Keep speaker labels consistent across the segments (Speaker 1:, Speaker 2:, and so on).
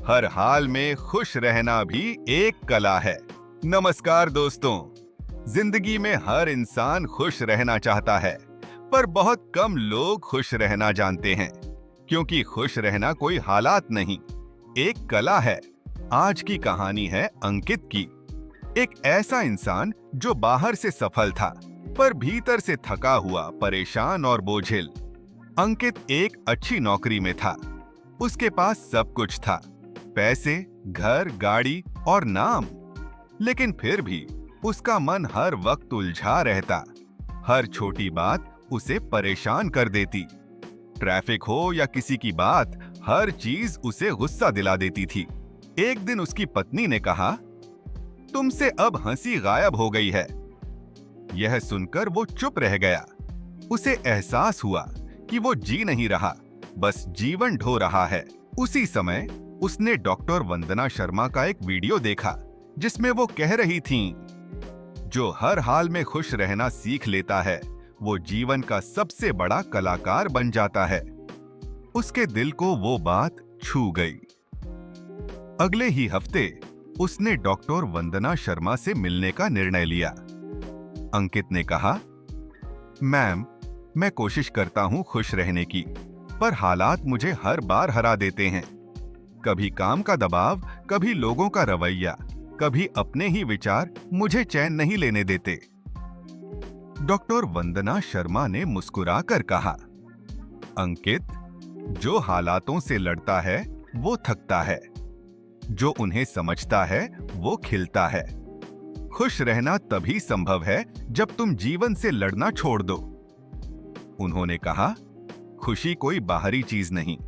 Speaker 1: हर हाल में खुश रहना भी एक कला है। नमस्कार दोस्तों। जिंदगी में हर इंसान खुश रहना चाहता है, पर बहुत कम लोग खुश रहना जानते हैं, क्योंकि खुश रहना कोई हालात नहीं, एक कला है। आज की कहानी है अंकित की। एक ऐसा इंसान जो बाहर से सफल था, पर भीतर से थका हुआ, परेशान और बोझिल। अंकित एक अच्छी नौकरी में था। उसके पास सब कुछ था, पैसे, घर, गाड़ी और नाम। लेकिन फिर भी उसका मन हर वक्त उलझा रहता। हर छोटी बात उसे परेशान कर देती। ट्रैफिक हो या किसी की बात, हर चीज उसे गुस्सा दिला देती थी। एक दिन उसकी पत्नी ने कहा, तुमसे अब हंसी गायब हो गई है। यह सुनकर वो चुप रह गया। उसे एहसास हुआ कि वो जी नहीं रहा, बस जीवन ढो रहा है। उसी समय उसने डॉक्टर वंदना शर्मा का एक वीडियो देखा, जिसमें वो कह रही थीं, जो हर हाल में खुश रहना सीख लेता है, वो जीवन का सबसे बड़ा कलाकार बन जाता है। उसके दिल को वो बात छू गई। अगले ही हफ्ते उसने डॉक्टर वंदना शर्मा से मिलने का निर्णय लिया। अंकित ने कहा, मैम, मैं कोशिश करता हूं खुश रहने की, पर हालात मुझे हर बार हरा देते हैं। कभी काम का दबाव, कभी लोगों का रवैया, कभी अपने ही विचार मुझे चैन नहीं लेने देते। डॉक्टर वंदना शर्मा ने मुस्कुराकर कहा, अंकित, जो हालातों से लड़ता है वो थकता है, जो उन्हें समझता है वो खिलता है। खुश रहना तभी संभव है जब तुम जीवन से लड़ना छोड़ दो। उन्होंने कहा, खुशी कोई बाहरी चीज नहीं,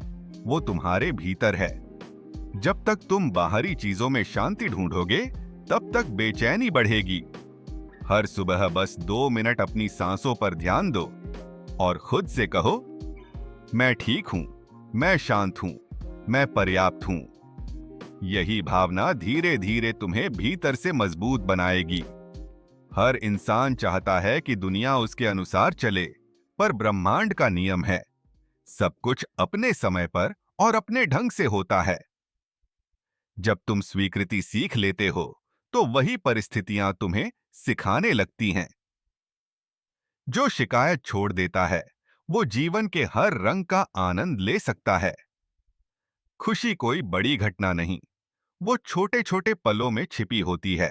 Speaker 1: वो तुम्हारे भीतर है। जब तक तुम बाहरी चीजों में शांति ढूंढोगे, तब तक बेचैनी बढ़ेगी। हर सुबह बस 2 मिनट अपनी सांसों पर ध्यान दो और खुद से कहो, मैं ठीक हूं, मैं शांत हूं, मैं पर्याप्त हूं। यही भावना धीरे धीरे तुम्हें भीतर से मजबूत बनाएगी। हर इंसान चाहता है कि दुनिया उसके अनुसार चले, पर ब्रह्मांड का नियम है, सब कुछ अपने समय पर और अपने ढंग से होता है। जब तुम स्वीकृति सीख लेते हो, तो वही परिस्थितियां तुम्हें सिखाने लगती हैं। जो शिकायत छोड़ देता है, वो जीवन के हर रंग का आनंद ले सकता है। खुशी कोई बड़ी घटना नहीं, वो छोटे छोटे पलों में छिपी होती है।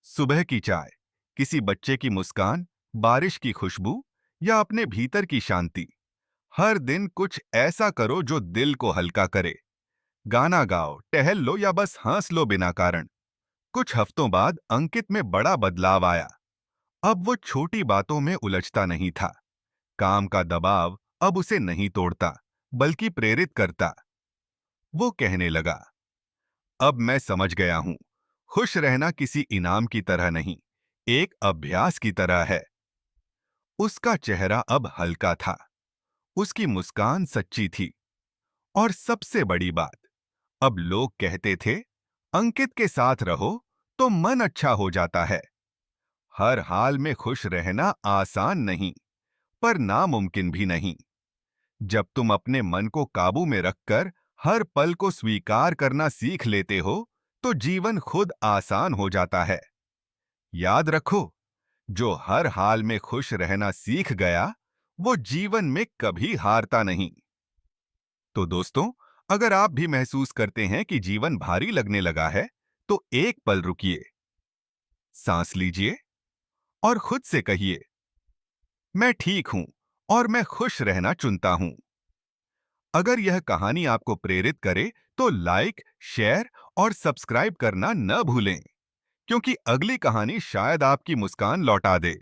Speaker 1: सुबह की चाय, किसी बच्चे की मुस्कान, बारिश की खुशबू या अपने भीतर की शांति। हर दिन कुछ ऐसा करो जो दिल को हल्का करे। गाना गाओ, टहल लो या बस हंस लो बिना कारण। कुछ हफ्तों बाद अंकित में बड़ा बदलाव आया। अब वो छोटी बातों में उलझता नहीं था। काम का दबाव अब उसे नहीं तोड़ता, बल्कि प्रेरित करता। वो कहने लगा, अब मैं समझ गया हूं, खुश रहना किसी इनाम की तरह नहीं, एक अभ्यास की तरह है। उसका चेहरा अब हल्का था, उसकी मुस्कान सच्ची थी, और सबसे बड़ी बात, अब लोग कहते थे, अंकित के साथ रहो तो मन अच्छा हो जाता है। हर हाल में खुश रहना आसान नहीं, पर नामुमकिन भी नहीं। जब तुम अपने मन को काबू में रखकर हर पल को स्वीकार करना सीख लेते हो, तो जीवन खुद आसान हो जाता है। याद रखो, जो हर हाल में खुश रहना सीख गया, वो जीवन में कभी हारता नहीं। तो दोस्तों, अगर आप भी महसूस करते हैं कि जीवन भारी लगने लगा है, तो एक पल रुकिए, सांस लीजिए और खुद से कहिए, मैं ठीक हूं और मैं खुश रहना चुनता हूं। अगर यह कहानी आपको प्रेरित करे, तो लाइक, शेयर और सब्सक्राइब करना न भूलें, क्योंकि अगली कहानी शायद आपकी मुस्कान लौटा दे।